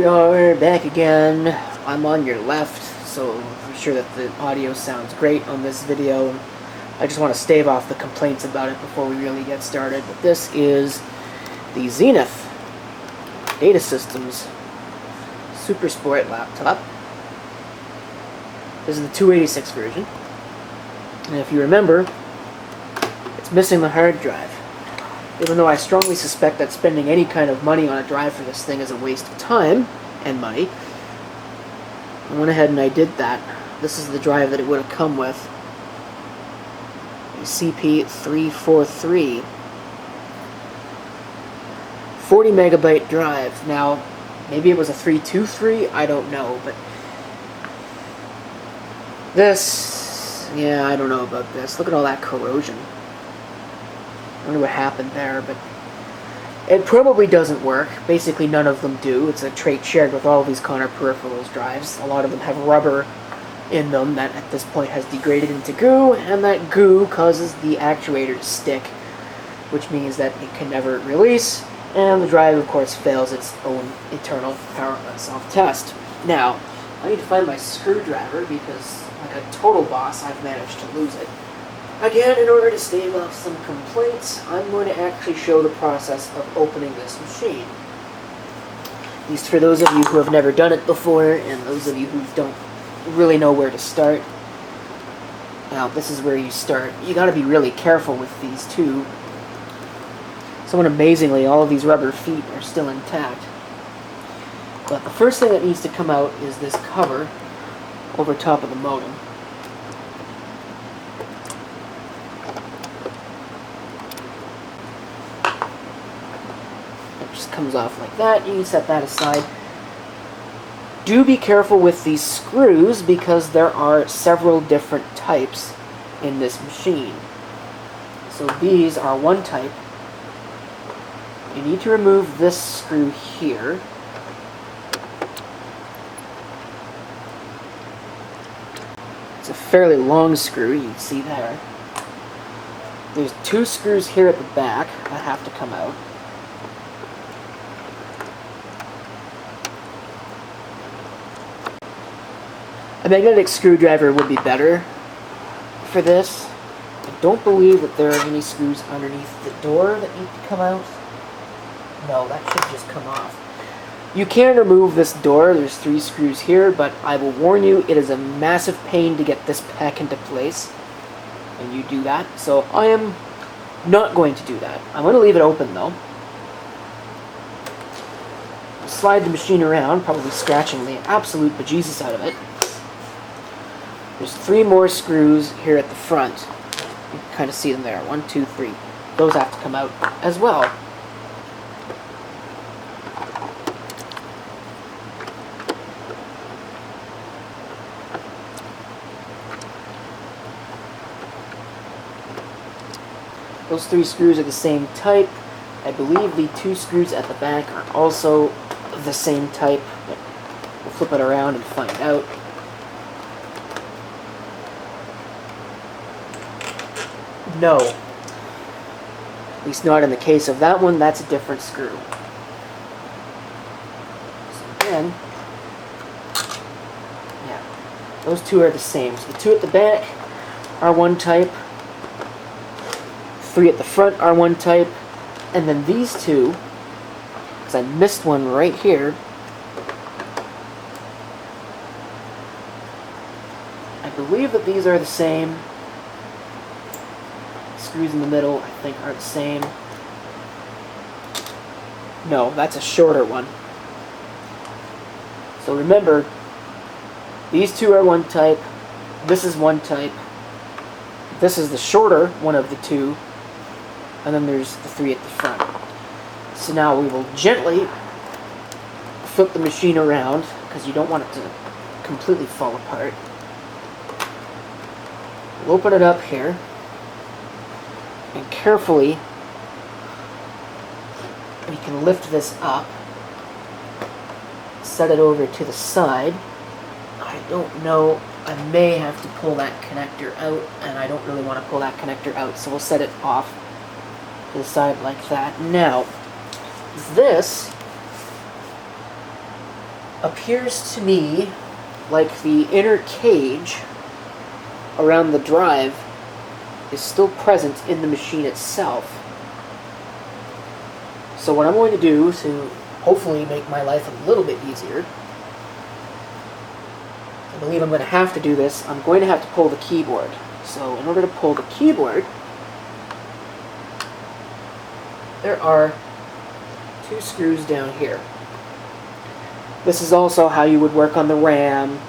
we are back again. I'm on your left, so I'm sure that the audio sounds great on this video. I just want to stave off the complaints about it before we really get started. But this is the Zenith Data Systems SupersPort laptop. This is the 286 version. And if you remember, it's missing the hard drive. Even though I strongly suspect that spending any kind of money on a drive for this thing is a waste of time and money, I went ahead and I did that. This is the drive that it would have come with. A CP343. 40 megabyte drive. Now, maybe it was a 323, I don't know, but this, yeah, I don't know about this. Look at all that corrosion. I wonder what happened there, but it probably doesn't work. Basically, none of them do. It's a trait shared with all of these Connor peripherals drives. A lot of them have rubber in them that at this point has degraded into goo, and that goo causes the actuator to stick, which means that it can never release, and the drive, of course, fails its own internal power self-test. Now, I need to find my screwdriver because, like a total boss, I've managed to lose it. Again, in order to stave off some complaints, I'm going to actually show the process of opening this machine. At least for those of you who have never done it before, and those of you who don't really know where to start. Now, this is where you start. You got to be really careful with these two. Somewhat amazingly, all of these rubber feet are still intact. But the first thing that needs to come out is this cover over top of the modem. Comes off like that. You can set that aside. Do be careful with these screws because there are several different types in this machine. So these are one type. You need to remove this screw here. It's a fairly long screw, you can see there. There's two screws here at the back that have to come out. A magnetic screwdriver would be better for this. I don't believe that there are any screws underneath the door that need to come out. No, that should just come off. You can remove this door. There's 3 screws here, but I will warn you, it is a massive pain to get this back into place when you do that. So I am not going to do that. I'm going to leave it open though. Slide the machine around, probably scratching the absolute bejesus out of it. There's 3 more screws here at the front. You can kind of see them there. 1, 2, 3. Those have to come out as well. Those 3 screws are the same type. I believe the 2 screws at the back are also the same type. But we'll flip it around and find out. No. At least not in the case of that one. That's a different screw. So again, yeah, those 2 are the same. So the 2 at the back are one type. 3 at the front are one type. And then these 2, because I missed one right here, I believe that these are the same. Screws in the middle, I think, are the same. No, that's a shorter one. So remember, these 2 are one type. This is one type. This is the shorter one of the 2. And then there's the 3 at the front. So now we will gently flip the machine around because you don't want it to completely fall apart. We'll open it up here. And carefully, we can lift this up, set it over to the side. I don't know, I may have to pull that connector out, and I don't really want to pull that connector out, so we'll set it off to the side like that. Now, this appears to me like the inner cage around the drive is still present in the machine itself. So what I'm going to do to hopefully make my life a little bit easier, I believe I'm going to have to do this, I'm going to have to pull the keyboard. So in order to pull the keyboard, there are 2 screws down here. This is also how you would work on the RAM.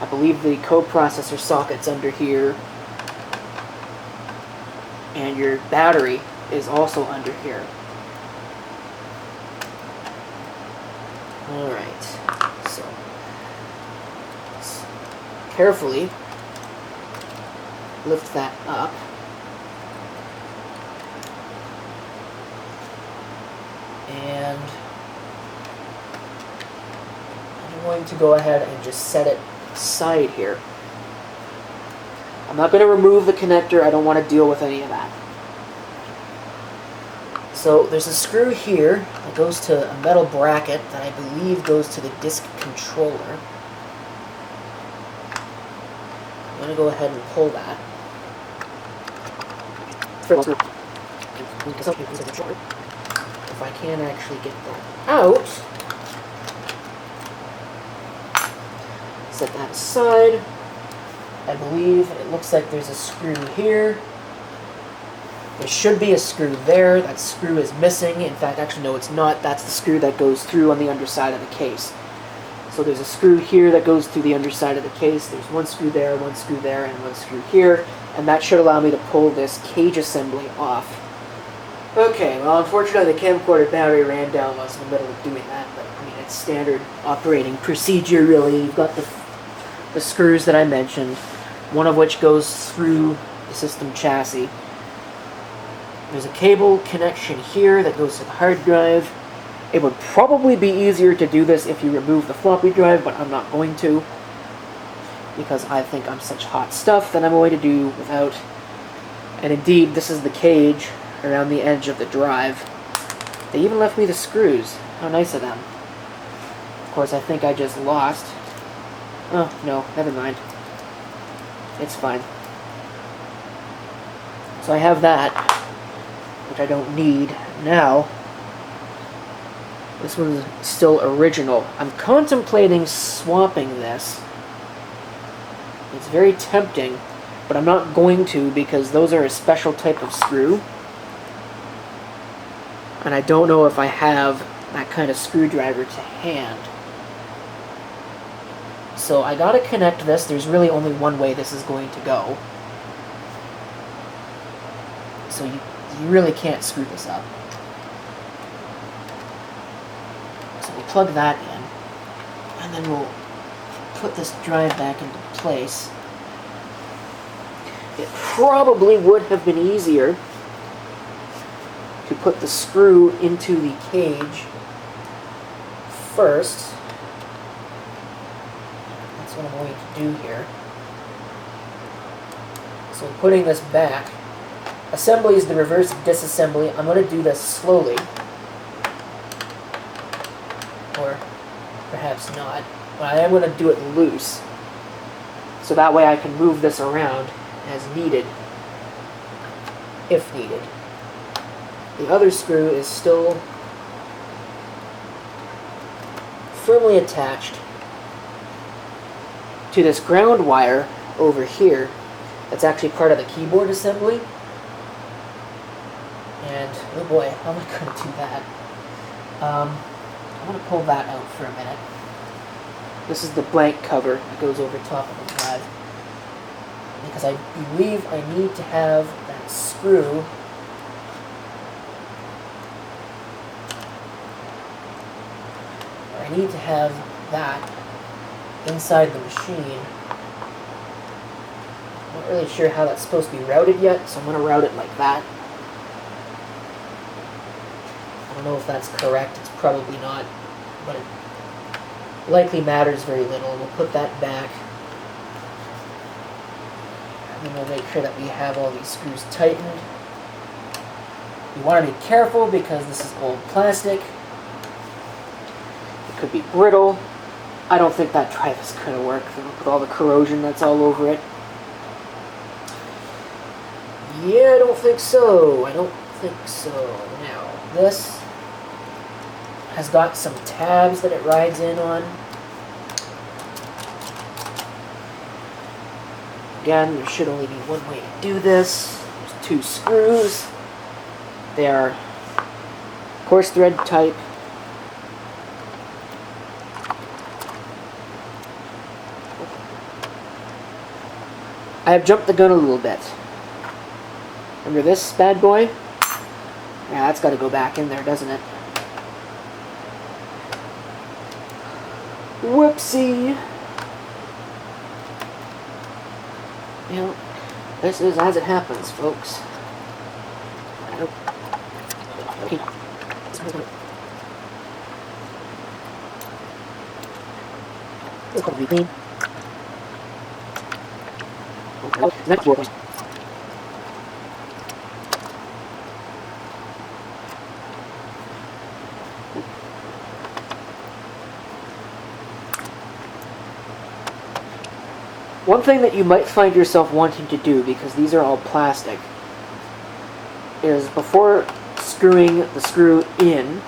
I believe the coprocessor socket's under here. And your battery is also under here. Alright, so let's carefully lift that up. And I'm going to go ahead and just set it aside here. I'm not going to remove the connector. I don't want to deal with any of that. So there's a screw here that goes to a metal bracket that I believe goes to the disk controller. I'm going to go ahead and pull that. If I can actually get that out, set that aside. I believe it looks like there's a screw here. There should be a screw there. That screw is missing. In fact, actually, no, it's not. That's the screw that goes through on the underside of the case. So there's a screw here that goes through the underside of the case. There's 1 screw there, 1 screw there, and 1 screw here. And that should allow me to pull this cage assembly off. Okay, well, unfortunately, the camcorder battery ran down while I was in the middle of doing that. But, I mean, it's standard operating procedure, really. You've got the screws that I mentioned, one of which goes through the system chassis. There's a cable connection here that goes to the hard drive. It would probably be easier to do this if you remove the floppy drive, but I'm not going to, because I think I'm such hot stuff that I'm going to do without. And indeed, this is the cage around the edge of the drive. They even left me the screws. How nice of them. Of course, I think I just lost. Oh, no, never mind. It's fine. So I have that, which I don't need now. This one's still original. I'm contemplating swapping this. It's very tempting, but I'm not going to because those are a special type of screw. And I don't know if I have that kind of screwdriver to hand. So I gotta connect this. There's really only one way this is going to go. So you really can't screw this up. So we'll plug that in. And then we'll put this drive back into place. It probably would have been easier to put the screw into the cage first. That's what I'm going to do here. So putting this back. Assembly is the reverse of disassembly. I'm going to do this slowly. Or perhaps not. But I am going to do it loose. So that way I can move this around as needed. If needed. The other screw is still firmly attached to this ground wire over here. That's actually part of the keyboard assembly. And, oh boy, how am I going to do that? I'm going to pull that out for a minute. This is the blank cover that goes over top of the drive. Because I believe I need to have that screw I need to have that inside the machine. I'm not really sure how that's supposed to be routed yet, so I'm going to route it like that. I don't know if that's correct, it's probably not, but it likely matters very little. We'll put that back. And then we'll make sure that we have all these screws tightened. You want to be careful because this is old plastic. Could be brittle. I don't think that drive is going to work with all the corrosion that's all over it. Yeah, I don't think so. I don't think so. Now, this has got some tabs that it rides in on. Again, there should only be one way to do this. There's 2 screws. They are coarse thread type. I have jumped the gun a little bit. Remember this bad boy? Yeah, that's got to go back in there, doesn't it? Whoopsie! You know, this is as it happens, folks. I don't... Okay. It's going to be clean. Oh, next floor, please. One thing that you might find yourself wanting to do, because these are all plastic, is before screwing the screw in,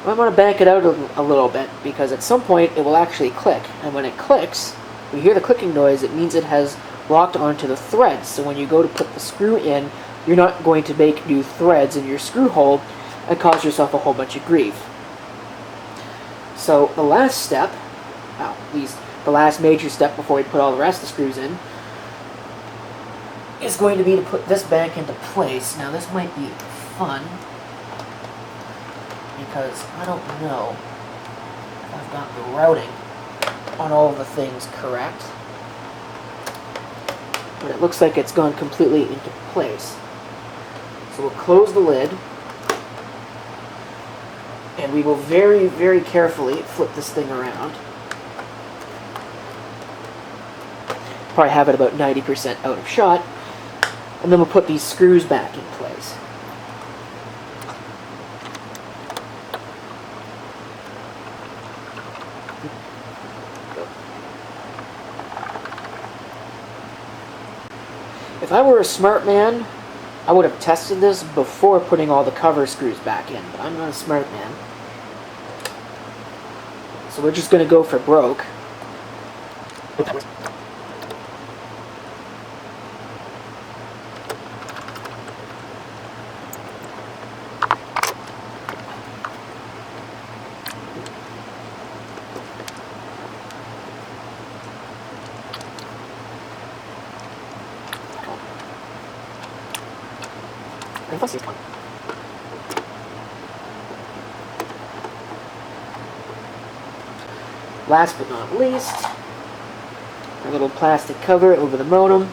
I want to back it out a little bit, because at some point it will actually click, and when it clicks, you hear the clicking noise, it means it has locked onto the threads. So when you go to put the screw in, you're not going to make new threads in your screw hole and cause yourself a whole bunch of grief. So the last step, well, at least the last major step before we put all the rest of the screws in, is going to be to put this back into place. Now this might be fun, because I don't know if I've got the routing on all of the things correct. But it looks like it's gone completely into place. So we'll close the lid, and we will very, very carefully flip this thing around. Probably have it about 90% out of shot, and then we'll put these screws back in place. If I were a smart man, I would have tested this before putting all the cover screws back in, but I'm not a smart man. So we're just going to go for broke. Last but not least, a little plastic cover over the modem,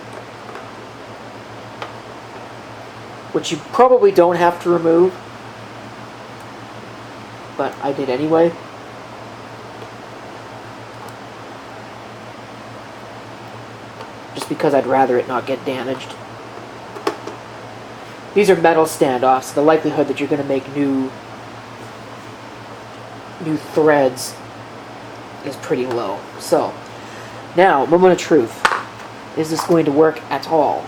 which you probably don't have to remove, but I did anyway. Just because I'd rather it not get damaged. These are metal standoffs, so the likelihood that you're going to make new threads is pretty low. So, now, moment of truth. Is this going to work at all?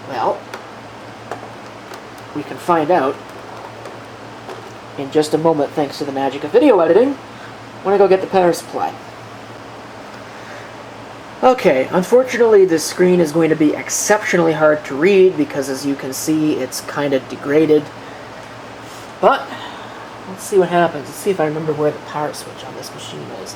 Well, we can find out in just a moment thanks to the magic of video editing when I go get the power supply. Okay, unfortunately this screen is going to be exceptionally hard to read because, as you can see, it's kind of degraded. But let's see what happens. Let's see if I remember where the power switch on this machine is.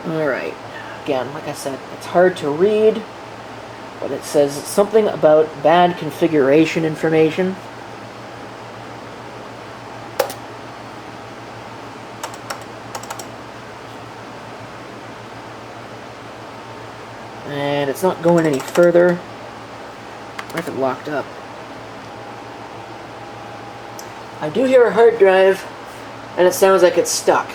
Alright. Again, like I said, it's hard to read, but it says something about bad configuration information. And it's not going any further. Why is it locked up? I do hear a hard drive, and it sounds like it's stuck.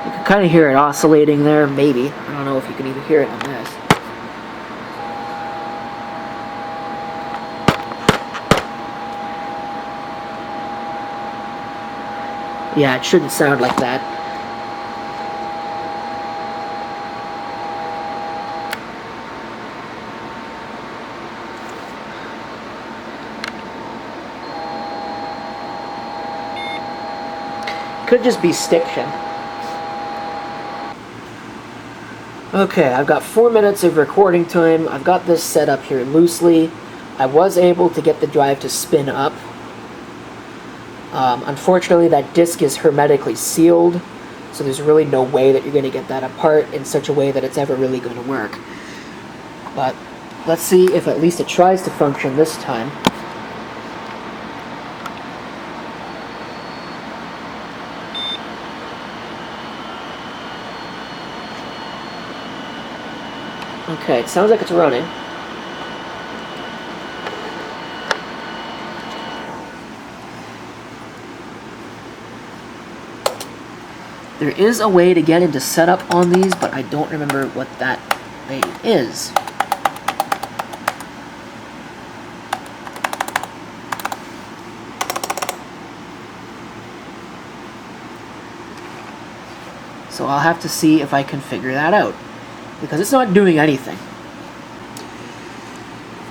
You can kind of hear it oscillating there, maybe. I don't know if you can even hear it on this. Yeah, it shouldn't sound like that. Could just be stiction. Okay, I've got 4 minutes of recording time. I've got this set up here loosely. I was able to get the drive to spin up. Unfortunately, that disc is hermetically sealed, so there's really no way that you're going to get that apart in such a way that it's ever really going to work. But let's see if at least it tries to function this time. Okay, it sounds like it's running. There is a way to get into setup on these, but I don't remember what that way is. So I'll have to see if I can figure that out, because it's not doing anything.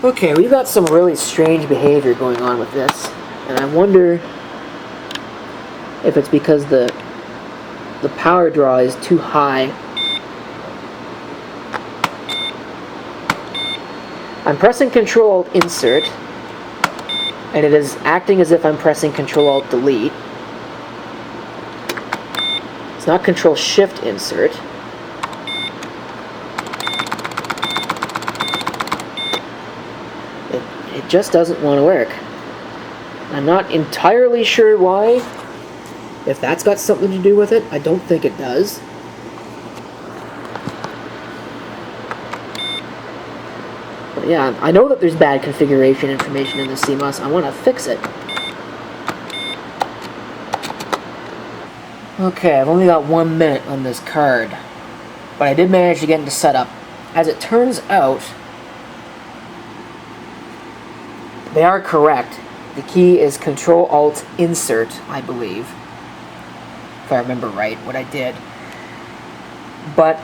Okay, we've got some really strange behavior going on with this, and I wonder if it's because the power draw is too high. I'm pressing Control-Alt-Insert, and it is acting as if I'm pressing Control-Alt-Delete. It's not Control-Shift-Insert. It just doesn't want to work. I'm not entirely sure why. If that's got something to do with it, I don't think it does. But yeah, I know that there's bad configuration information in the CMOS. I want to fix it. Okay, I've only got 1 minute on this card, but I did manage to get into setup. As it turns out, they are correct. The key is Control-Alt-Insert, I believe. If I remember right, what I did. But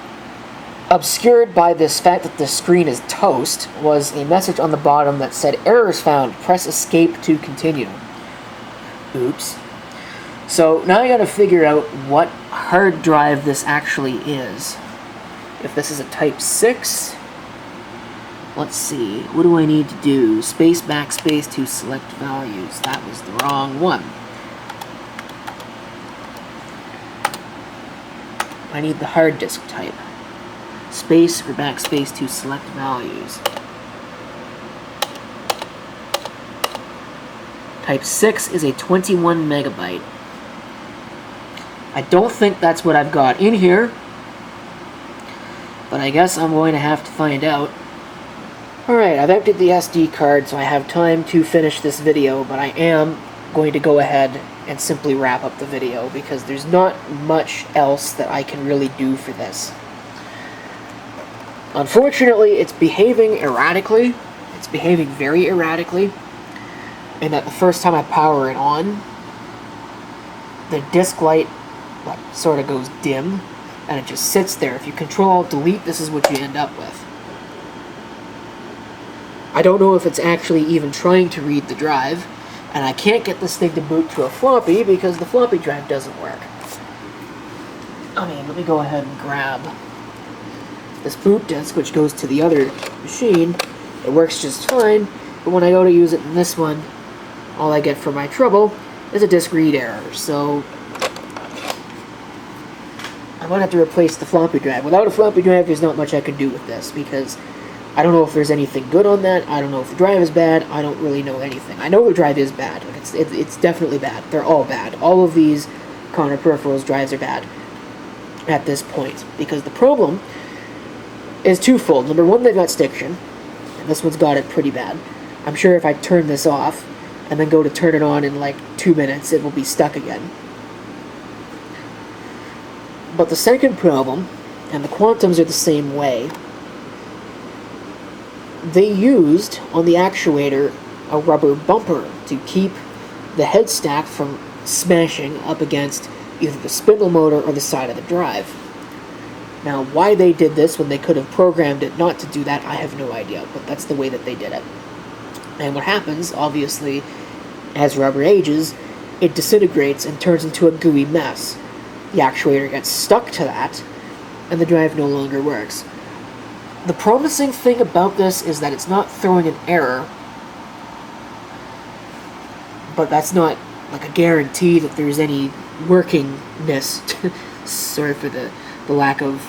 obscured by this fact that the screen is toast was a message on the bottom that said, "Errors found, press escape to continue." Oops. So now I gotta figure out what hard drive this actually is. If this is a Type 6, let's see, what do I need to do? Space, backspace to select values. That was the wrong one. I need the hard disk type. Space or backspace to select values. Type 6 is a 21 megabyte. I don't think that's what I've got in here, but I guess I'm going to have to find out. Alright, I've emptied the SD card, so I have time to finish this video, but I am going to go ahead and simply wrap up the video, because there's not much else that I can really do for this. Unfortunately, it's behaving erratically. It's behaving very erratically, and that the first time I power it on, the disk light sort of goes dim, and it just sits there. If you Control-Alt-Delete, this is what you end up with. I don't know if it's actually even trying to read the drive, and I can't get this thing to boot to a floppy because the floppy drive doesn't work. I mean, let me go ahead and grab this boot disk, which goes to the other machine. It works just fine, but when I go to use it in this one, all I get for my trouble is a disk read error. So I'm going to have to replace the floppy drive. Without a floppy drive, there's not much I can do with this, because I don't know if there's anything good on that. I don't know if the drive is bad. I don't really know anything. I know the drive is bad. Like it's definitely bad. They're all bad. All of these Connor peripherals drives are bad at this point, because the problem is twofold. Number one, they've got stiction, and this one's got it pretty bad. I'm sure if I turn this off and then go to turn it on in like 2 minutes, it will be stuck again. But the second problem, and the Quantums are the same way, they used, on the actuator, a rubber bumper to keep the head stack from smashing up against either the spindle motor or the side of the drive. Now, why they did this when they could have programmed it not to do that, I have no idea, but that's the way that they did it. And what happens, obviously, as rubber ages, it disintegrates and turns into a gooey mess. The actuator gets stuck to that, and the drive no longer works. The promising thing about this is that it's not throwing an error, but that's not like a guarantee that there's any workingness. Sorry for the lack of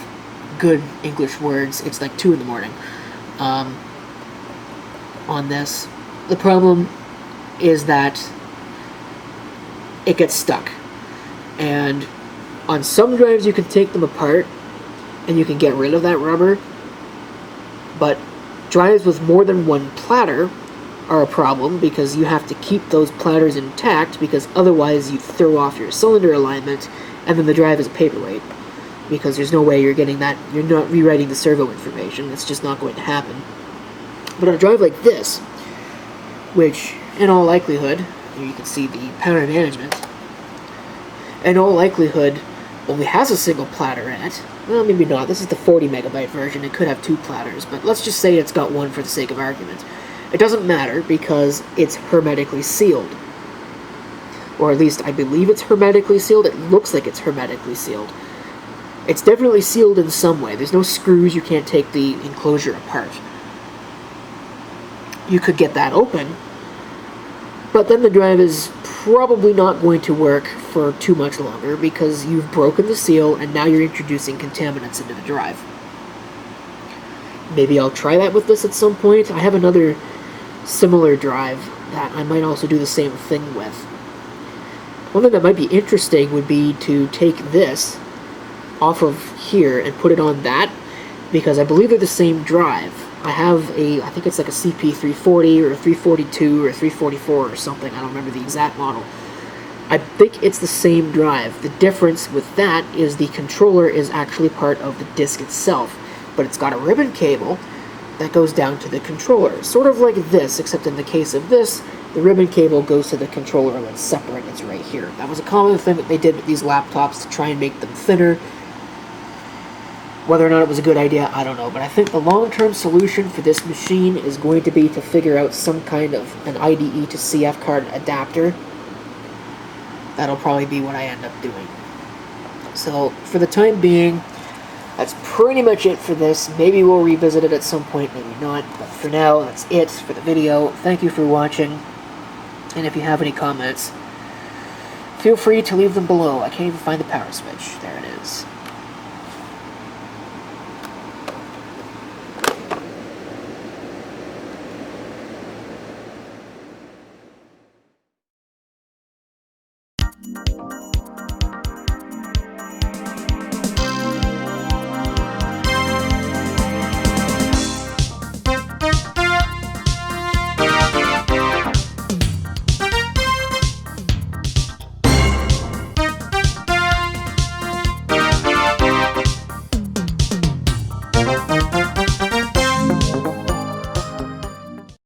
good English words. It's like 2 in the morning. On this, the problem is that it gets stuck, and on some drives you can take them apart and you can get rid of that rubber, but drives with more than one platter are a problem because you have to keep those platters intact, because otherwise you throw off your cylinder alignment and then the drive is a paperweight, because there's no way you're getting that, you're not rewriting the servo information. It's just not going to happen. But on a drive like this, which in all likelihood, here you can see the power management, in all likelihood only has a single platter in it. Well, maybe not. This is the 40 megabyte version. It could have 2 platters, but let's just say it's got one for the sake of argument. It doesn't matter because it's hermetically sealed. Or at least I believe it's hermetically sealed. It looks like it's hermetically sealed. It's definitely sealed in some way. There's no screws. You can't take the enclosure apart. You could get that open, but then the drive is probably not going to work for too much longer because you've broken the seal and now you're introducing contaminants into the drive. Maybe I'll try that with this at some point. I have another similar drive that I might also do the same thing with. One thing that might be interesting would be to take this off of here and put it on that, because I believe they're the same drive. I have I think it's like a CP340 or a 342 or a 344 or something. I don't remember the exact model. I think it's the same drive. The difference with that is the controller is actually part of the disc itself, but it's got a ribbon cable that goes down to the controller. Sort of like this, except in the case of this, the ribbon cable goes to the controller and it's separate. It's right here. That was a common thing that they did with these laptops to try and make them thinner. Whether or not it was a good idea, I don't know, but I think the long-term solution for this machine is going to be to figure out some kind of an IDE to CF card adapter. That'll probably be what I end up doing. So, for the time being, that's pretty much it for this. Maybe we'll revisit it at some point, maybe not, but for now, that's it for the video. Thank you for watching, and if you have any comments, feel free to leave them below. I can't even find the power switch. There it is.